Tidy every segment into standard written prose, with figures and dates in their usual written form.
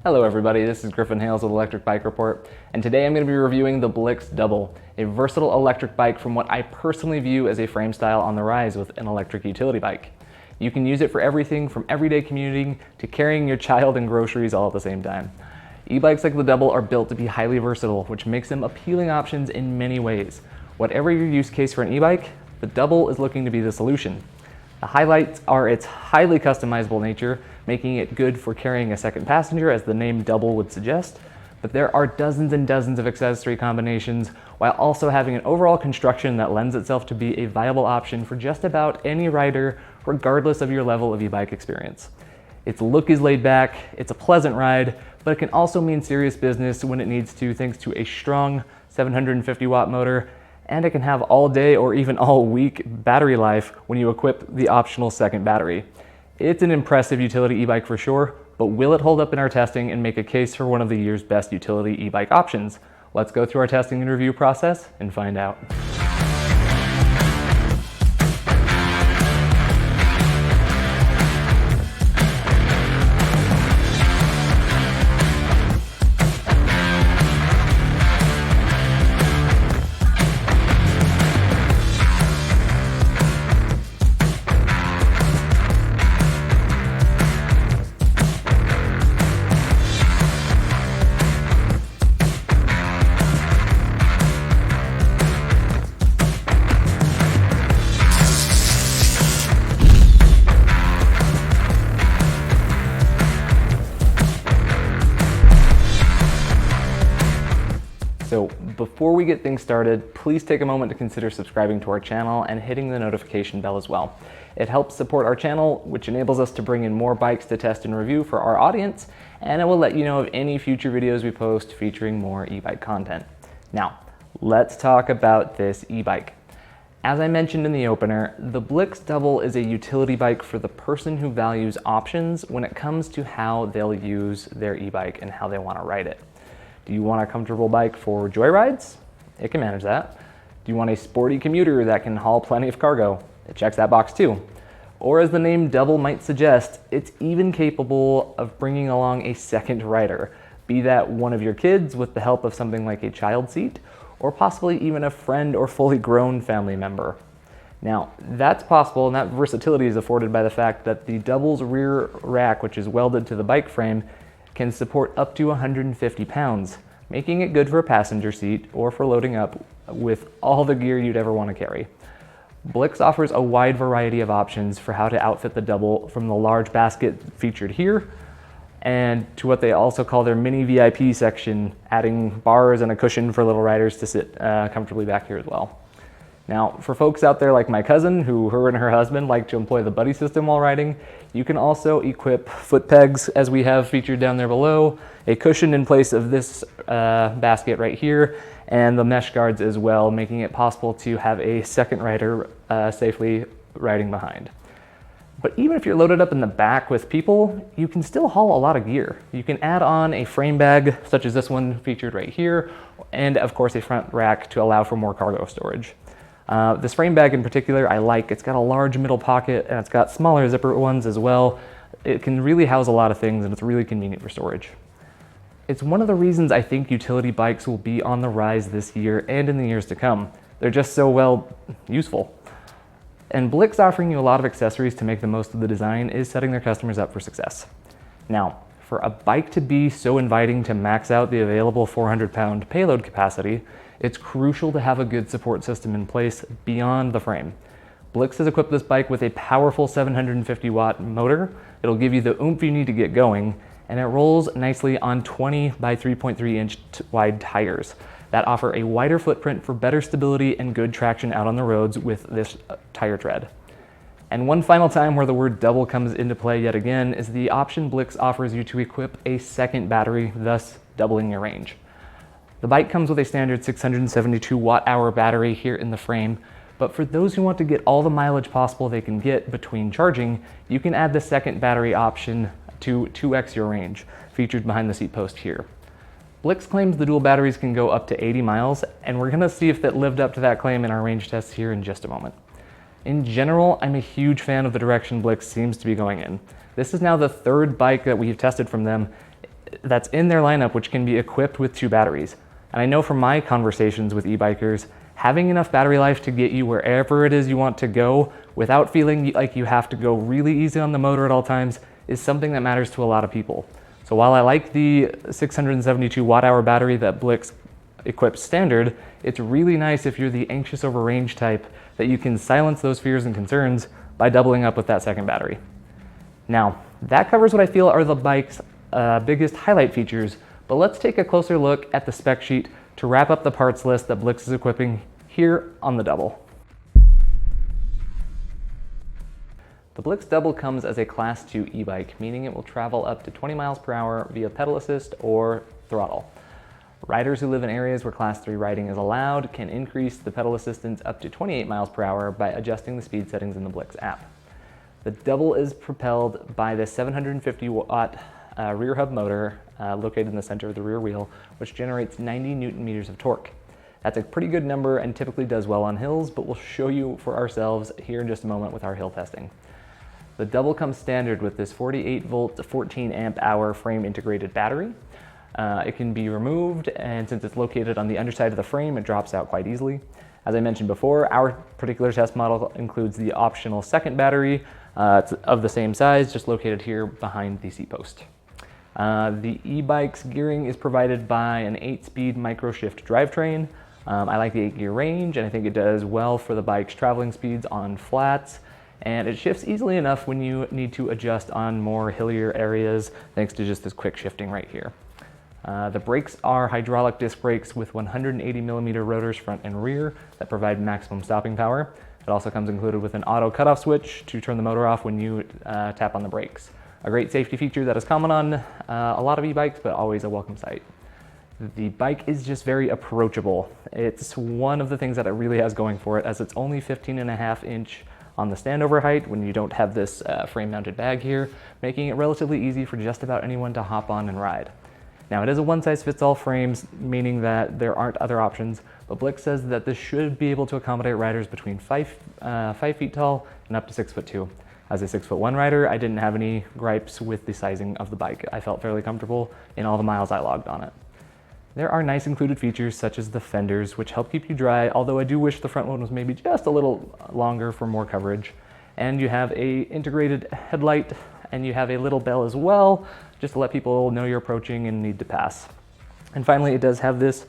Hello everybody, this is Griffin Hales with Electric Bike Report, and today I'm going to be reviewing the Blix Double, a versatile electric bike from what I personally view as a frame style on the rise with an electric utility bike. You can use it for everything from everyday commuting to carrying your child and groceries all at the same time. E-bikes like the Double are built to be highly versatile, which makes them appealing options in many ways. Whatever your use case for an e-bike, the Double is looking to be the solution. The highlights are its highly customizable nature, making it good for carrying a second passenger, as the name Double would suggest, but there are dozens and dozens of accessory combinations, while also having an overall construction that lends itself to be a viable option for just about any rider, regardless of your level of e-bike experience. Its look is laid back, it's a pleasant ride, but it can also mean serious business when it needs to, thanks to a strong 750 watt motor, and it can have all day or even all week battery life when you equip the optional second battery. It's an impressive utility e-bike for sure, but will it hold up in our testing and make a case for one of the year's best utility e-bike options? Let's go through our testing and review process and find out. So before we get things started, please take a moment to consider subscribing to our channel and hitting the notification bell as well. It helps support our channel, which enables us to bring in more bikes to test and review for our audience, and it will let you know of any future videos we post featuring more e-bike content. Now, let's talk about this e-bike. As I mentioned in the opener, the Blix Double is a utility bike for the person who values options when it comes to how they'll use their e-bike and how they want to ride it. Do you want a comfortable bike for joyrides? It can manage that. Do you want a sporty commuter that can haul plenty of cargo? It checks that box too. Or as the name Double might suggest, it's even capable of bringing along a second rider, be that one of your kids with the help of something like a child seat, or possibly even a friend or fully grown family member. Now, that's possible, and that versatility is afforded by the fact that the Double's rear rack, which is welded to the bike frame, can support up to 150 pounds, making it good for a passenger seat or for loading up with all the gear you'd ever want to carry. Blix offers a wide variety of options for how to outfit the Double, from the large basket featured here and to what they also call their mini VIP section, adding bars and a cushion for little riders to sit comfortably back here as well. Now, for folks out there like my cousin, who her and her husband like to employ the buddy system while riding, you can also equip foot pegs, as we have featured down there below, a cushion in place of this basket right here, and the mesh guards as well, making it possible to have a second rider safely riding behind. But even if you're loaded up in the back with people, you can still haul a lot of gear. You can add on a frame bag, such as this one featured right here, and of course a front rack to allow for more cargo storage. This frame bag in particular I like. It's got a large middle pocket and it's got smaller zipper ones as well. It can really house a lot of things and it's really convenient for storage. It's one of the reasons I think utility bikes will be on the rise this year and in the years to come. They're just so well useful. And Blix offering you a lot of accessories to make the most of the design is setting their customers up for success. Now, for a bike to be so inviting to max out the available 400-pound payload capacity, it's crucial to have a good support system in place beyond the frame. Blix has equipped this bike with a powerful 750 watt motor. It'll give you the oomph you need to get going, and it rolls nicely on 20 by 3.3 inch wide tires that offer a wider footprint for better stability and good traction out on the roads with this tire tread. And one final time where the word double comes into play yet again is the option Blix offers you to equip a second battery, thus doubling your range. The bike comes with a standard 672 watt-hour battery here in the frame, but for those who want to get all the mileage possible they can get between charging, you can add the second battery option to 2x your range, featured behind the seat post here. Blix claims the dual batteries can go up to 80 miles, and we're gonna see if that lived up to that claim in our range tests here in just a moment. In general, I'm a huge fan of the direction Blix seems to be going in. This is now the third bike that we've tested from them that's in their lineup, which can be equipped with 2 batteries. And I know from my conversations with e-bikers, having enough battery life to get you wherever it is you want to go without feeling like you have to go really easy on the motor at all times is something that matters to a lot of people. So while I like the 672 watt-hour battery that Blix equips standard, it's really nice if you're the anxious over range type that you can silence those fears and concerns by doubling up with that second battery. Now, that covers what I feel are the bike's biggest highlight features, but let's take a closer look at the spec sheet to wrap up the parts list that Blix is equipping here on the Double. The Blix Double comes as a Class 2 e-bike, meaning it will travel up to 20 miles per hour via pedal assist or throttle. Riders who live in areas where Class 3 riding is allowed can increase the pedal assistance up to 28 miles per hour by adjusting the speed settings in the Blix app. The Double is propelled by the 750 watt rear hub motor located in the center of the rear wheel, which generates 90 Newton meters of torque. That's a pretty good number and typically does well on hills, but we'll show you for ourselves here in just a moment with our hill testing. The Double comes standard with this 48 volt, 14 amp hour frame integrated battery. It can be removed, and since it's located on the underside of the frame, it drops out quite easily. As I mentioned before, our particular test model includes the optional second battery. It's of the same size, just located here behind the seat post. The e-bike's gearing is provided by an 8-speed micro-shift drivetrain. I like the 8-gear range, and I think it does well for the bike's traveling speeds on flats, and it shifts easily enough when you need to adjust on more hillier areas, thanks to just this quick shifting right here. The brakes are hydraulic disc brakes with 180 millimeter rotors front and rear that provide maximum stopping power. It also comes included with an auto cutoff switch to turn the motor off when you tap on the brakes. A great safety feature that is common on a lot of e-bikes, but always a welcome sight. The bike is just very approachable. It's one of the things that it really has going for it, as it's only 15.5 inch on the standover height when you don't have this frame-mounted bag here, making it relatively easy for just about anyone to hop on and ride. Now, it is a one-size-fits-all frame, meaning that there aren't other options, but Blix says that this should be able to accommodate riders between 5 feet tall and up to 6'2". As a 6'1" rider, I didn't have any gripes with the sizing of the bike. I felt fairly comfortable in all the miles I logged on it. There are nice included features such as the fenders, which help keep you dry, although I do wish the front one was maybe just a little longer for more coverage. And you have a integrated headlight, and you have a little bell as well, just to let people know you're approaching and need to pass. And finally, it does have this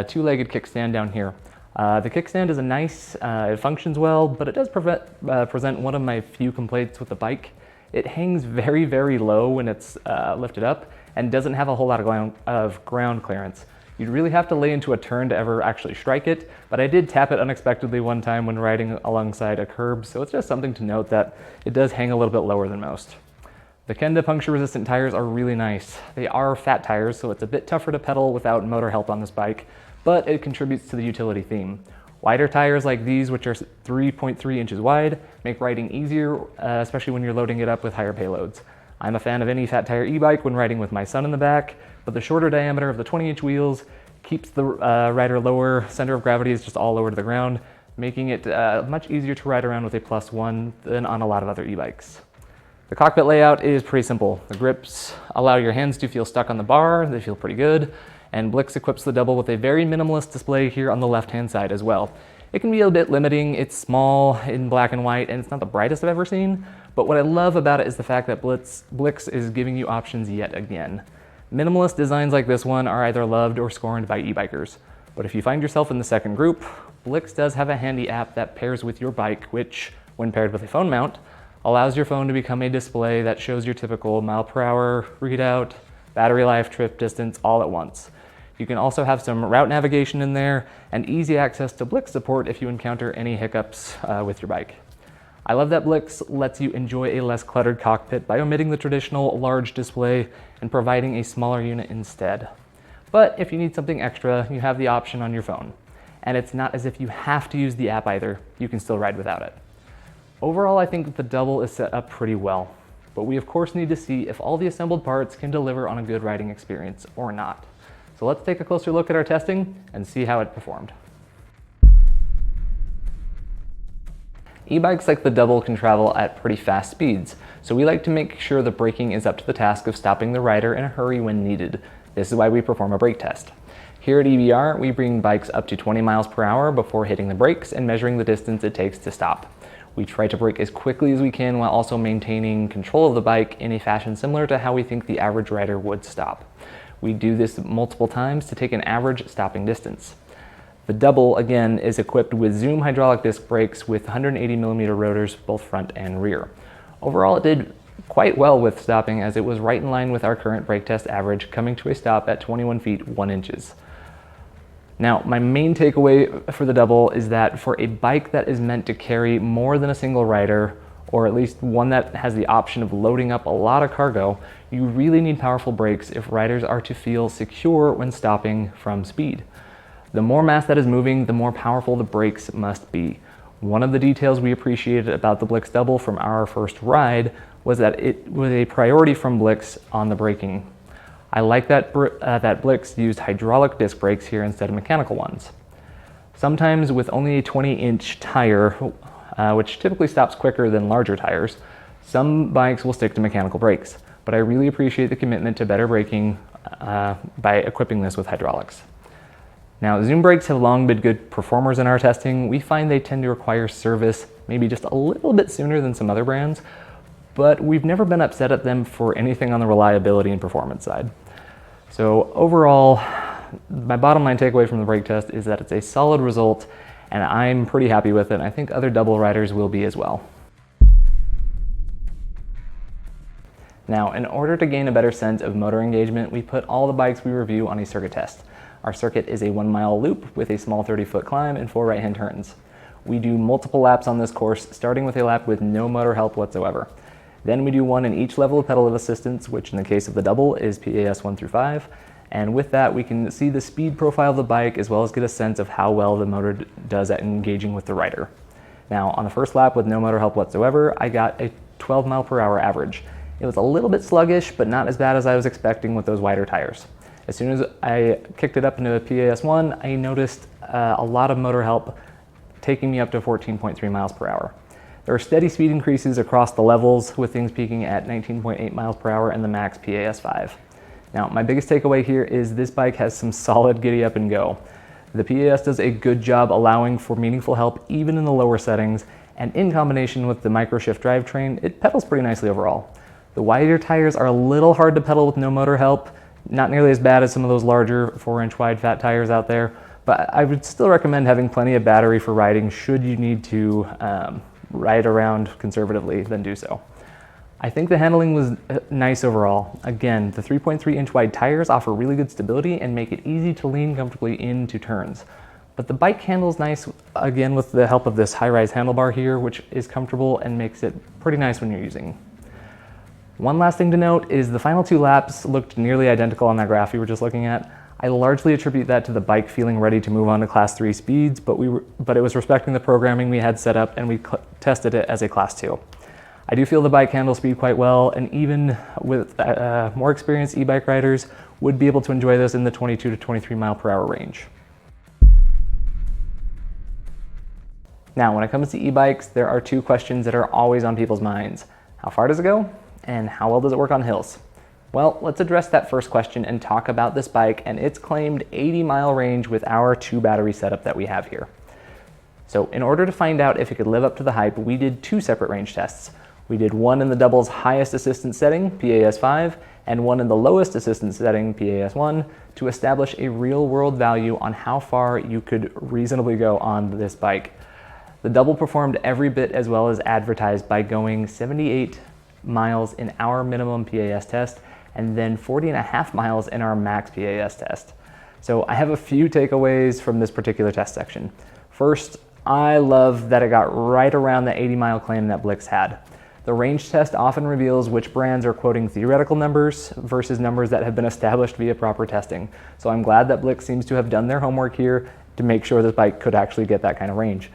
two-legged kickstand down here. The kickstand is a nice, it functions well, but it does present one of my few complaints with the bike. It hangs very, very low when it's lifted up and doesn't have a whole lot of ground clearance. You'd really have to lay into a turn to ever actually strike it, but I did tap it unexpectedly one time when riding alongside a curb, so it's just something to note that it does hang a little bit lower than most. The Kenda puncture-resistant tires are really nice. They are fat tires, so it's a bit tougher to pedal without motor help on this bike, but it contributes to the utility theme. Wider tires like these, which are 3.3 inches wide, make riding easier, especially when you're loading it up with higher payloads. I'm a fan of any fat tire e-bike when riding with my son in the back, but the shorter diameter of the 20-inch wheels keeps the rider lower. Center of gravity is just all lower to the ground, making it much easier to ride around with a +1 than on a lot of other e-bikes. The cockpit layout is pretty simple. The grips allow your hands to feel stuck on the bar. They feel pretty good. And Blix equips the Double with a very minimalist display here on the left-hand side as well. It can be a bit limiting. It's small in black and white, and it's not the brightest I've ever seen, but what I love about it is the fact that Blix is giving you options yet again. Minimalist designs like this one are either loved or scorned by e-bikers, but if you find yourself in the second group, Blix does have a handy app that pairs with your bike, which, when paired with a phone mount, allows your phone to become a display that shows your typical mile per hour readout, battery life, trip distance, all at once. You can also have some route navigation in there and easy access to Blix support if you encounter any hiccups with your bike. I love that Blix lets you enjoy a less cluttered cockpit by omitting the traditional large display and providing a smaller unit instead. But if you need something extra, you have the option on your phone. And it's not as if you have to use the app either. You can still ride without it. Overall, I think that the Double is set up pretty well, but we of course need to see if all the assembled parts can deliver on a good riding experience or not. So let's take a closer look at our testing and see how it performed. E-bikes like the Double can travel at pretty fast speeds, so we like to make sure the braking is up to the task of stopping the rider in a hurry when needed. This is why we perform a brake test. Here at EBR, we bring bikes up to 20 miles per hour before hitting the brakes and measuring the distance it takes to stop. We try to brake as quickly as we can while also maintaining control of the bike in a fashion similar to how we think the average rider would stop. We do this multiple times to take an average stopping distance. The Double, again, is equipped with Zoom hydraulic disc brakes with 180mm rotors, both front and rear. Overall, it did quite well with stopping, as it was right in line with our current brake test average, coming to a stop at 21 feet 1 inches. Now, my main takeaway for the Double is that for a bike that is meant to carry more than a single rider, or at least one that has the option of loading up a lot of cargo, you really need powerful brakes if riders are to feel secure when stopping from speed. The more mass that is moving, the more powerful the brakes must be. One of the details we appreciated about the Blix Double from our first ride was that it was a priority from Blix on the braking. I like that Blix used hydraulic disc brakes here instead of mechanical ones. Sometimes with only a 20-inch tire, which typically stops quicker than larger tires, some bikes will stick to mechanical brakes, but I really appreciate the commitment to better braking by equipping this with hydraulics. Now, Zoom brakes have long been good performers in our testing. We find they tend to require service maybe just a little bit sooner than some other brands, but we've never been upset at them for anything on the reliability and performance side. So overall, my bottom line takeaway from the brake test is that it's a solid result, and I'm pretty happy with it, and I think other Double riders will be as well. Now, in order to gain a better sense of motor engagement, we put all the bikes we review on a circuit test. Our circuit is a 1 mile loop with a small 30-foot climb and 4 right-hand turns. We do multiple laps on this course, starting with a lap with no motor help whatsoever. Then we do one in each level of pedal of assistance, which in the case of the Double is PAS 1 through 5. And with that, we can see the speed profile of the bike as well as get a sense of how well the motor does at engaging with the rider. Now, on the first lap with no motor help whatsoever, I got a 12 mile per hour average. It was a little bit sluggish, but not as bad as I was expecting with those wider tires. As soon as I kicked it up into a PAS 1, I noticed a lot of motor help, taking me up to 14.3 miles per hour. There are steady speed increases across the levels, with things peaking at 19.8 miles per hour and the max PAS 5. Now, my biggest takeaway here is this bike has some solid giddy up and go. The PAS does a good job allowing for meaningful help even in the lower settings, and in combination with the microshift drivetrain, it pedals pretty nicely overall. The wider tires are a little hard to pedal with no motor help, not nearly as bad as some of those larger 4-inch wide fat tires out there, but I would still recommend having plenty of battery for riding should you need to ride around conservatively, then do so. I think the handling was nice overall. Again, the 3.3-inch wide tires offer really good stability and make it easy to lean comfortably into turns. But the bike handles nice, again, with the help of this high-rise handlebar here, which is comfortable and makes it pretty nice when you're using. One last thing to note is the final 2 laps looked nearly identical on that graph we were just looking at. I largely attribute that to the bike feeling ready to move on to Class 3 speeds, but it was respecting the programming we had set up, and we tested it as a Class 2. I do feel the bike handles speed quite well, and even with more experienced e-bike riders would be able to enjoy this in the 22 to 23 mile per hour range. Now, when it comes to e-bikes, there are 2 questions that are always on people's minds. How far does it go? And how well does it work on hills? Well, let's address that first question and talk about this bike and its claimed 80-mile range with our 2 battery setup that we have here. So in order to find out if it could live up to the hype, we did 2 separate range tests. We did one in the Double's highest assistance setting, PAS 5, and one in the lowest assistance setting, PAS 1, to establish a real-world value on how far you could reasonably go on this bike. The Double performed every bit as well as advertised by going 78 miles in our minimum PAS test and then 40.5 miles in our max PAS test. So I have a few takeaways from this particular test section. First, I love that it got right around the 80-mile claim that Blix had. The range test often reveals which brands are quoting theoretical numbers versus numbers that have been established via proper testing. So I'm glad that Blix seems to have done their homework here to make sure this bike could actually get that kind of range.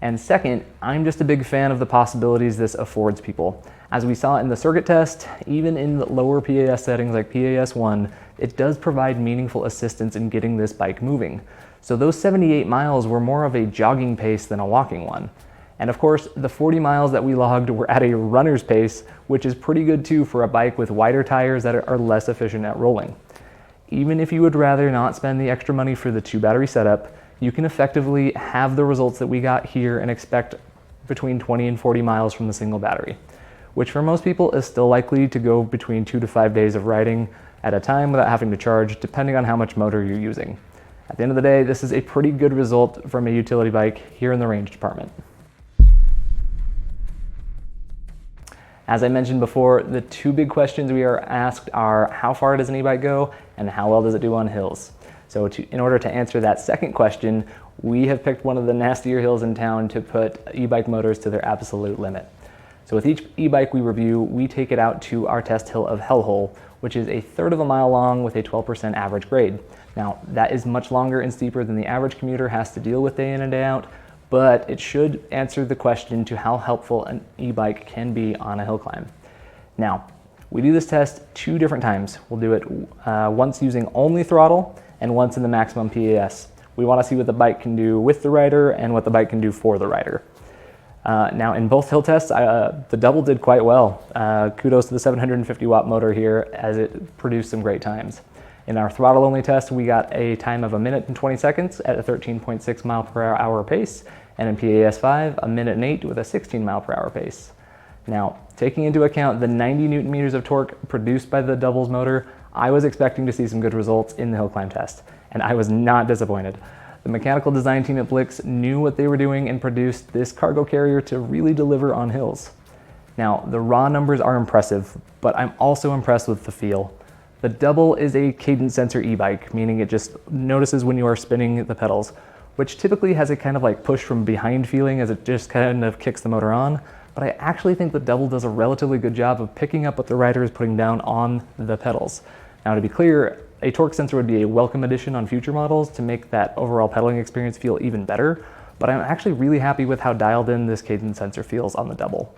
And second, I'm just a big fan of the possibilities this affords people. As we saw in the circuit test, even in the lower PAS settings like PAS 1, it does provide meaningful assistance in getting this bike moving. So those 78 miles were more of a jogging pace than a walking one. And of course, the 40 miles that we logged were at a runner's pace, which is pretty good too for a bike with wider tires that are less efficient at rolling. Even if you would rather not spend the extra money for the 2-battery setup, you can effectively have the results that we got here and expect between 20 and 40 miles from the single battery, which for most people is still likely to go between 2 to 5 days of riding at a time without having to charge, depending on how much motor you're using. At the end of the day, this is a pretty good result from a utility bike here in the range department. As I mentioned before, the two big questions we are asked are how far does an e-bike go and how well does it do on hills? So in order to answer that second question, we have picked one of the nastier hills in town to put e-bike motors to their absolute limit. So with each e-bike we review, we take it out to our test hill of Hellhole, which is 1/3 of a mile long with a 12% average grade. Now, that is much longer and steeper than the average commuter has to deal with day in and day out, but it should answer the question to how helpful an e-bike can be on a hill climb. Now, we do this test 2 different times. We'll do it once using only throttle and once in the maximum PAS. We want to see what the bike can do with the rider and what the bike can do for the rider. Now, in both hill tests, the double did quite well. Kudos to the 750 watt motor here as it produced some great times. In our throttle only test, we got a time of 1 minute and 20 seconds at a 13.6 mile per hour pace, and in PAS 5, 1 minute and 8 with a 16 mile per hour pace. Now, taking into account the 90 Newton meters of torque produced by the doubles motor, I was expecting to see some good results in the hill climb test, and I was not disappointed. The mechanical design team at Blix knew what they were doing and produced this cargo carrier to really deliver on hills. Now, the raw numbers are impressive, but I'm also impressed with the feel. The double is a cadence sensor e-bike, meaning it just notices when you are spinning the pedals, which typically has a kind of like push from behind feeling as it just kind of kicks the motor on. But I actually think the double does a relatively good job of picking up what the rider is putting down on the pedals. Now, to be clear, a torque sensor would be a welcome addition on future models to make that overall pedaling experience feel even better, but I'm actually really happy with how dialed in this cadence sensor feels on the double.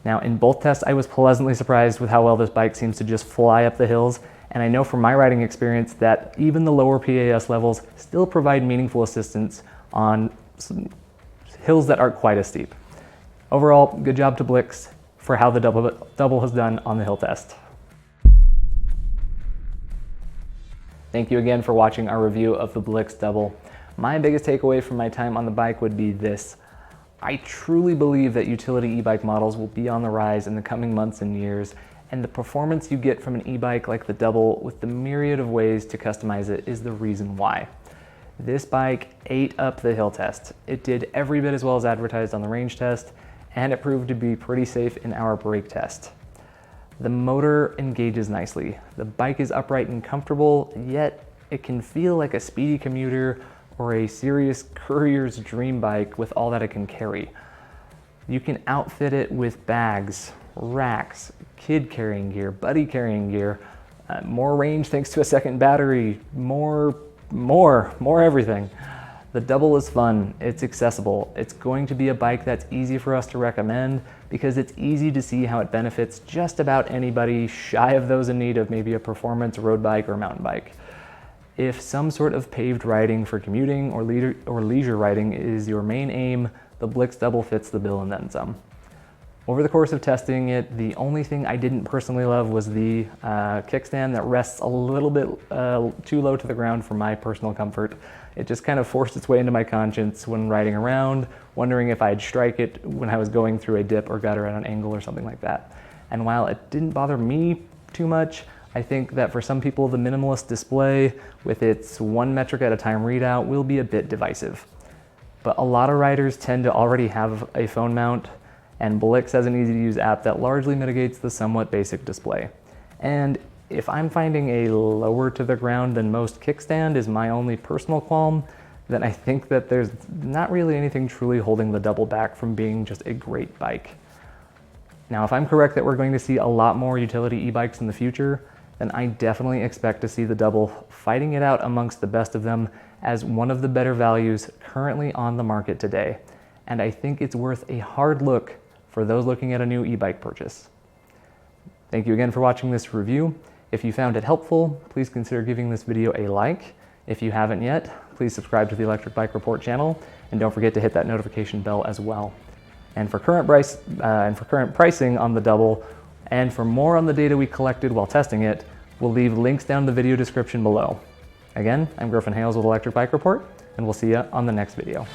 Now, in both tests, I was pleasantly surprised with how well this bike seems to just fly up the hills, and I know from my riding experience that even the lower PAS levels still provide meaningful assistance on hills that aren't quite as steep. Overall, good job to Blix for how the double has done on the hill test. Thank you again for watching our review of the Blix Double. My biggest takeaway from my time on the bike would be this. I truly believe that utility e-bike models will be on the rise in the coming months and years, and the performance you get from an e-bike like the Double with the myriad of ways to customize it is the reason why. This bike ate up the hill test. It did every bit as well as advertised on the range test, and it proved to be pretty safe in our brake test. The motor engages nicely. The bike is upright and comfortable, yet it can feel like a speedy commuter or a serious courier's dream bike with all that it can carry. You can outfit it with bags, racks, kid carrying gear, buddy carrying gear, more range thanks to a second battery, more everything. The Double is fun, it's accessible, it's going to be a bike that's easy for us to recommend because it's easy to see how it benefits just about anybody shy of those in need of maybe a performance road bike or mountain bike. If some sort of paved riding for commuting or leisure riding is your main aim, the Blix Double fits the bill and then some. Over the course of testing it, the only thing I didn't personally love was the kickstand that rests a little bit too low to the ground for my personal comfort. It just kind of forced its way into my conscience when riding around, wondering if I'd strike it when I was going through a dip or gutter at an angle or something like that. And while it didn't bother me too much, I think that for some people the minimalist display with its 1 metric at a time readout will be a bit divisive. But a lot of riders tend to already have a phone mount, and Blix has an easy to use app that largely mitigates the somewhat basic display. And if I'm finding a lower to the ground than most kickstand is my only personal qualm, then I think that there's not really anything truly holding the Double back from being just a great bike. Now, if I'm correct that we're going to see a lot more utility e-bikes in the future, then I definitely expect to see the Double fighting it out amongst the best of them as one of the better values currently on the market today. And I think it's worth a hard look for those looking at a new e-bike purchase. Thank you again for watching this review. If you found it helpful, please consider giving this video a like. If you haven't yet, please subscribe to the Electric Bike Report channel, and don't forget to hit that notification bell as well. And for current pricing on the double, and for more on the data we collected while testing it, we'll leave links down in the video description below. Again, I'm Griffin Hales with Electric Bike Report, and we'll see you on the next video.